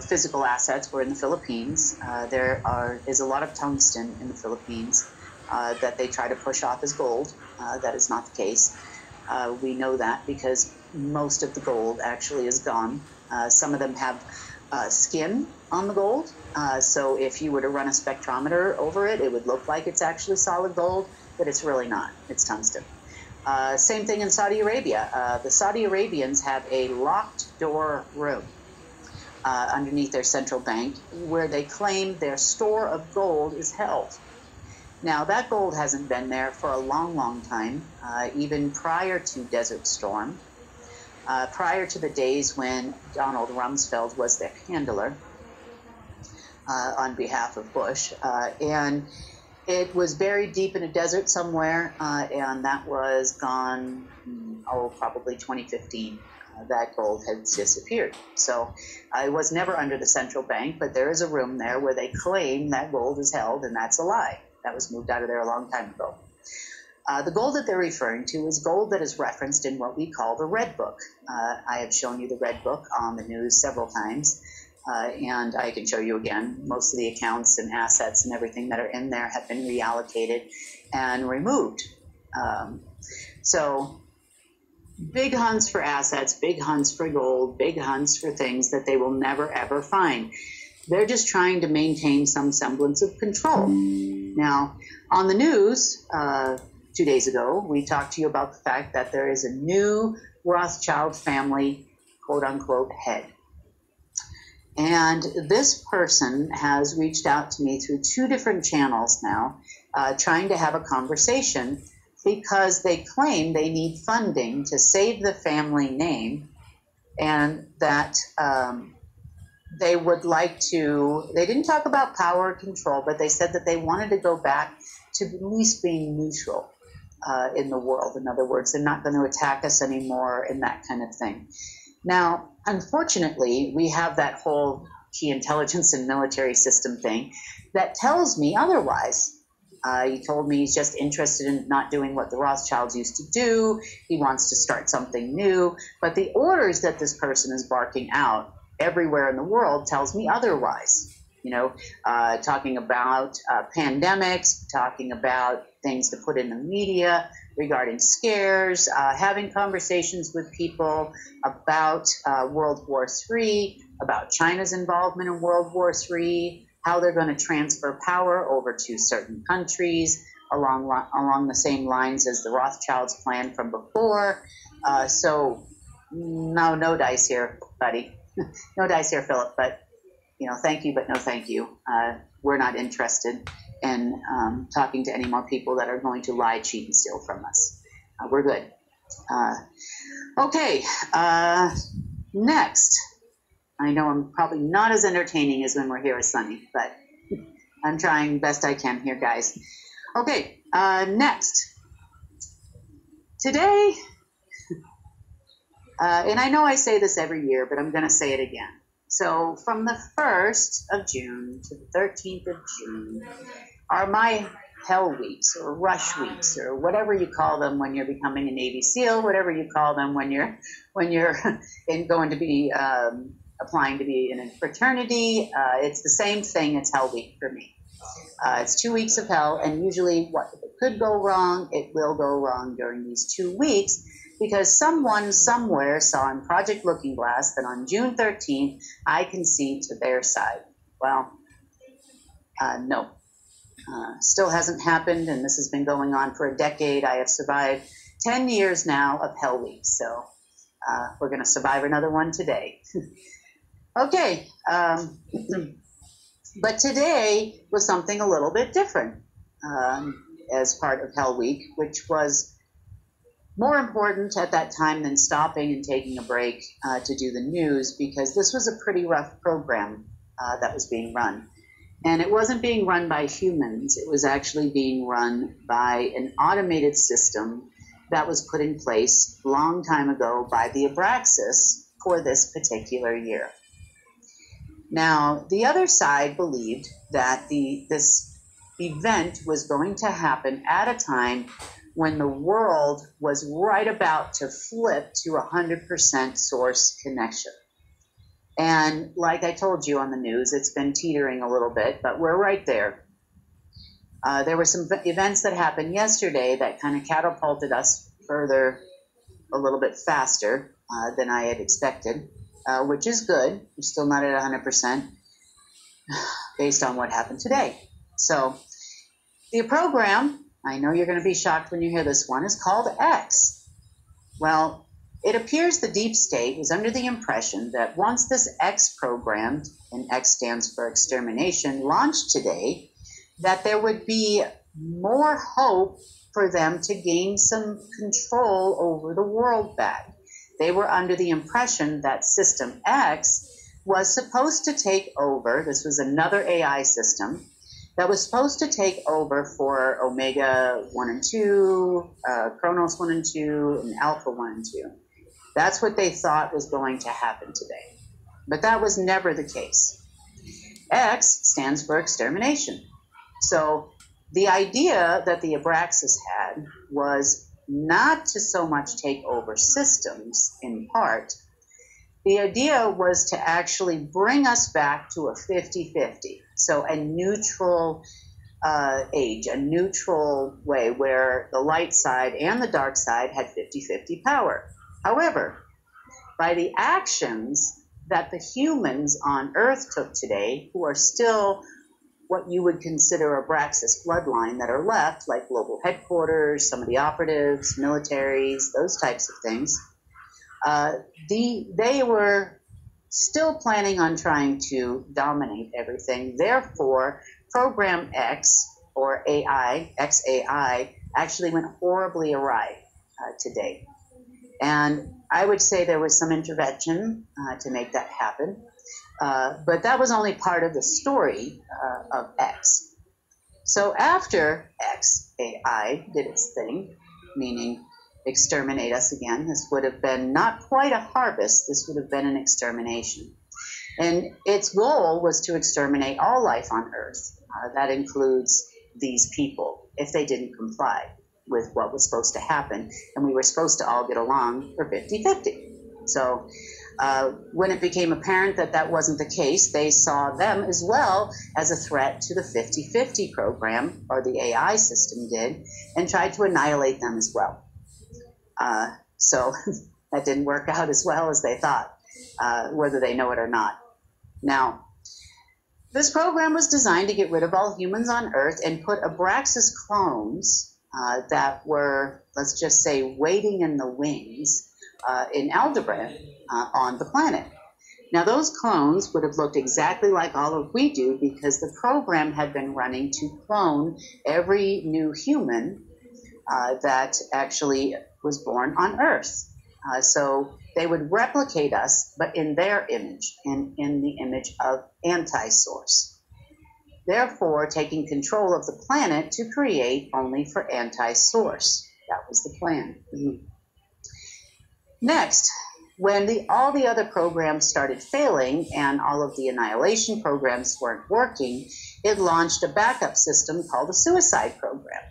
physical assets were in the Philippines. Is a lot of tungsten in the Philippines that they try to push off as gold. That is not the case. We know that because most of the gold actually is gone. Some of them have skin on the gold. So if you were to run a spectrometer over it, it would look like it's actually solid gold, but it's really not. It's tungsten. Same thing in Saudi Arabia. The Saudi Arabians have a locked door room underneath their central bank where they claim their store of gold is held. Now, that gold hasn't been there for a long, long time, even prior to Desert Storm, prior to the days when Donald Rumsfeld was their handler on behalf of Bush. And it was buried deep in a desert somewhere, and that was gone, probably 2015. That gold had disappeared. So it was never under the central bank, but there is a room there where they claim that gold is held, and that's a lie. That was moved out of there a long time ago. The gold that they're referring to is gold that is referenced in what we call the Red Book. I have shown you the Red Book on the news several times, and I can show you again. Most of the accounts and assets and everything that are in there have been reallocated and removed. So big hunts for assets, big hunts for gold, big hunts for things that they will never, ever find. They're just trying to maintain some semblance of control. Now, on the news 2 days ago, we talked to you about the fact that there is a new Rothschild family, quote-unquote, head. And this person has reached out to me through 2 different channels now, trying to have a conversation because they claim they need funding to save the family name, and that they would like to, they didn't talk about power or control, but they said that they wanted to go back to at least being neutral in the world. In other words, they're not going to attack us anymore and that kind of thing. Now, unfortunately, we have that whole key intelligence and military system thing that tells me otherwise. He told me he's just interested in not doing what the Rothschilds used to do. He wants to start something new. But the orders that this person is barking out everywhere in the world tells me otherwise. You know, talking about pandemics, talking about things to put in the media regarding scares, having conversations with people about World War III, about China's involvement in World War III, how they're going to transfer power over to certain countries along the same lines as the Rothschilds planned from before. So no dice here, buddy. No dice here, Philip, but, you know, thank you, but no thank you. We're not interested in talking to any more people that are going to lie, cheat, and steal from us. We're good. Okay, next. I know I'm probably not as entertaining as when we're here with Sunny, but I'm trying best I can here, guys. Okay, next. Today, and I know I say this every year, but I'm going to say it again. So from the 1st of June to the 13th of June are my hell weeks or rush weeks or whatever you call them when you're becoming a Navy SEAL, whatever you call them when you're going to be applying to be in a fraternity. It's the same thing. It's hell week for me. It's 2 weeks of hell, and usually what could go wrong, it will go wrong during these 2 weeks, because someone somewhere saw in Project Looking Glass that on June 13th, I concede to their side. Well, no. Still hasn't happened, and this has been going on for a decade. I have survived 10 years now of hell weeks, so we're going to survive another one today. Okay, but today was something a little bit different as part of Hell Week, which was more important at that time than stopping and taking a break to do the news, because this was a pretty rough program that was being run. And it wasn't being run by humans. It was actually being run by an automated system that was put in place a long time ago by the Abraxas for this particular year. Now, the other side believed that this event was going to happen at a time when the world was right about to flip to 100% source connection. And like I told you on the news, it's been teetering a little bit, but we're right there. There were some events that happened yesterday that kind of catapulted us further a little bit faster than I had expected, which is good. We're still not at 100% based on what happened today. So the program, I know you're going to be shocked when you hear this one, is called X. Well, it appears the deep state was under the impression that once this X program, and X stands for extermination, launched today, that there would be more hope for them to gain some control over the world back. They were under the impression that System X was supposed to take over. This was another AI system that was supposed to take over for Omega 1 and 2, Chronos 1 and 2, and Alpha 1 and 2. That's what they thought was going to happen today. But that was never the case. X stands for extermination. So the idea that the Abraxas had was not to so much take over systems in part. The idea was to actually bring us back to a 50-50. So a neutral age, a neutral way where the light side and the dark side had 50-50 power. However, by the actions that the humans on Earth took today, who are still what you would consider Abraxas bloodline that are left, like global headquarters, some of the operatives, militaries, those types of things, they were still planning on trying to dominate everything. Therefore, Program X, or AI, XAI, actually went horribly awry today. And I would say there was some intervention to make that happen. But that was only part of the story of X. So after XAI did its thing, meaning exterminate us again, this would have been not quite a harvest, this would have been an extermination. And its goal was to exterminate all life on Earth. That includes these people, if they didn't comply with what was supposed to happen. And we were supposed to all get along for 50-50. So when it became apparent that that wasn't the case, they saw them as well as a threat to the 50-50 program, or the AI system did, and tried to annihilate them as well. So that didn't work out as well as they thought, whether they know it or not. Now, this program was designed to get rid of all humans on Earth and put Abraxas clones that were, let's just say, waiting in the wings in Aldebaran on the planet. Now, those clones would have looked exactly like all of we do because the program had been running to clone every new human that actually was born on Earth. So they would replicate us, but in their image, in the image of anti-source. Therefore, taking control of the planet to create only for anti-source. That was the plan. Next, when all the other programs started failing and all of the annihilation programs weren't working, it launched a backup system called the suicide program.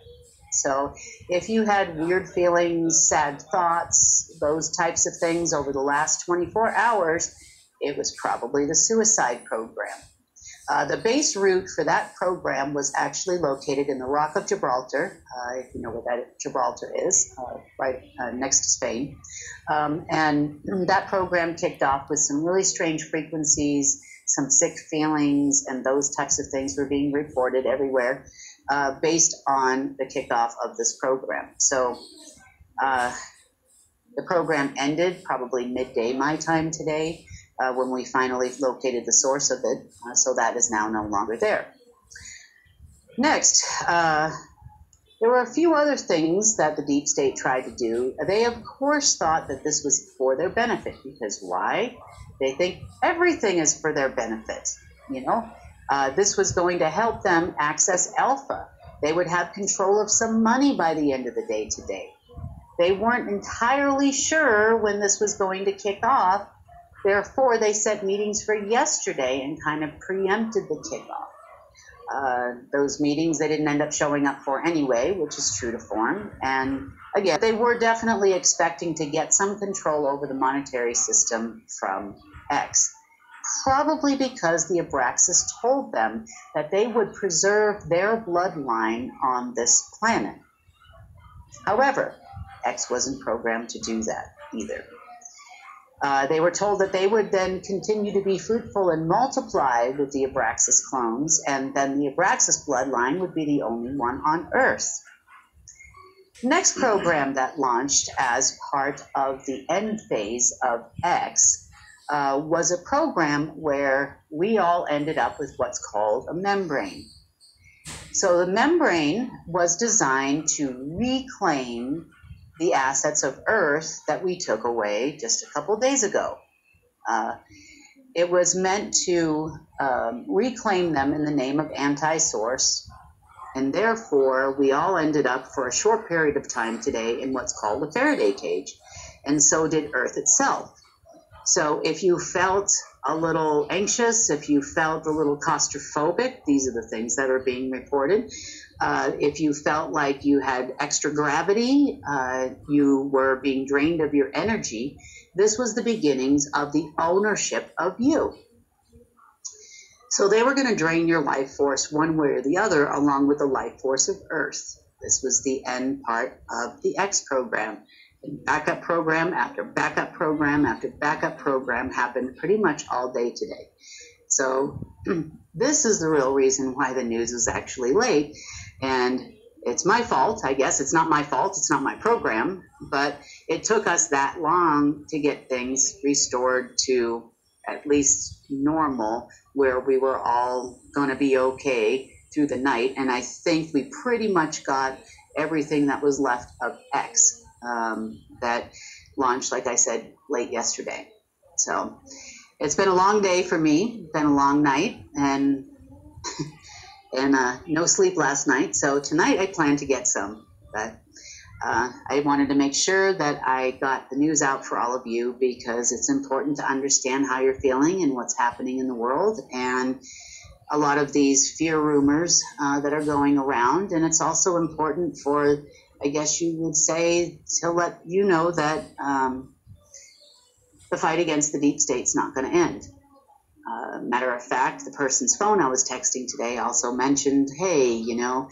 So if you had weird feelings, sad thoughts, those types of things over the last 24 hours, it was probably the suicide program. The base route for that program was actually located in the Rock of Gibraltar, if you know where that Gibraltar is, right next to Spain. And that program kicked off with some really strange frequencies, some sick feelings, and those types of things were being reported everywhere based on the kickoff of this program. So the program ended probably midday my time today, when we finally located the source of it, so that is now no longer there. Next, there were a few other things that the deep state tried to do. They, of course, thought that this was for their benefit, because why? They think everything is for their benefit, you know? This was going to help them access alpha. They would have control of some money by the end of the day today. They weren't entirely sure when this was going to kick off. Therefore, they set meetings for yesterday and kind of preempted the kickoff. Those meetings they didn't end up showing up for anyway, which is true to form. And again, they were definitely expecting to get some control over the monetary system from X. probably because the Abraxas told them that they would preserve their bloodline on this planet. However, X wasn't programmed to do that either. They were told that they would then continue to be fruitful and multiply with the Abraxas clones, and then the Abraxas bloodline would be the only one on Earth. Next program that launched as part of the end phase of X was a program where we all ended up with what's called a membrane. So the membrane was designed to reclaim the assets of Earth that we took away just a couple days ago. It was meant to reclaim them in the name of anti-source, and therefore we all ended up for a short period of time today in what's called a Faraday cage, and so did Earth itself. So if you felt a little anxious, if you felt a little claustrophobic, these are the things that are being reported. If you felt like you had extra gravity, you were being drained of your energy, this was the beginnings of the ownership of you. So they were going to drain your life force one way or the other, along with the life force of Earth. This was the end part of the X program. And backup program after backup program after backup program happened pretty much all day today. So this is the real reason why the news is actually late. And it's my fault, I guess. It's not my fault. It's not my program. But it took us that long to get things restored to at least normal, where we were all going to be okay through the night. And I think we pretty much got everything that was left of X that launched, like I said, late yesterday. So it's been a long day for me, been a long night, and no sleep last night. So tonight I plan to get some, but I wanted to make sure that I got the news out for all of you, because it's important to understand how you're feeling and what's happening in the world, and a lot of these fear rumors that are going around. And it's also important for, I guess you would say, to let you know that the fight against the deep state's not going to end. Matter of fact, the person's phone I was texting today also mentioned, hey, you know,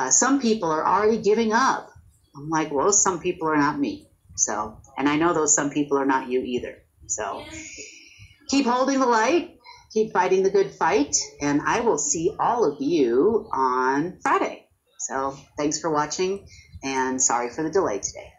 some people are already giving up. I'm like, well, some people are not me. So, and I know those some people are not you either. So keep holding the light, keep fighting the good fight, and I will see all of you on Friday. So thanks for watching, and sorry for the delay today.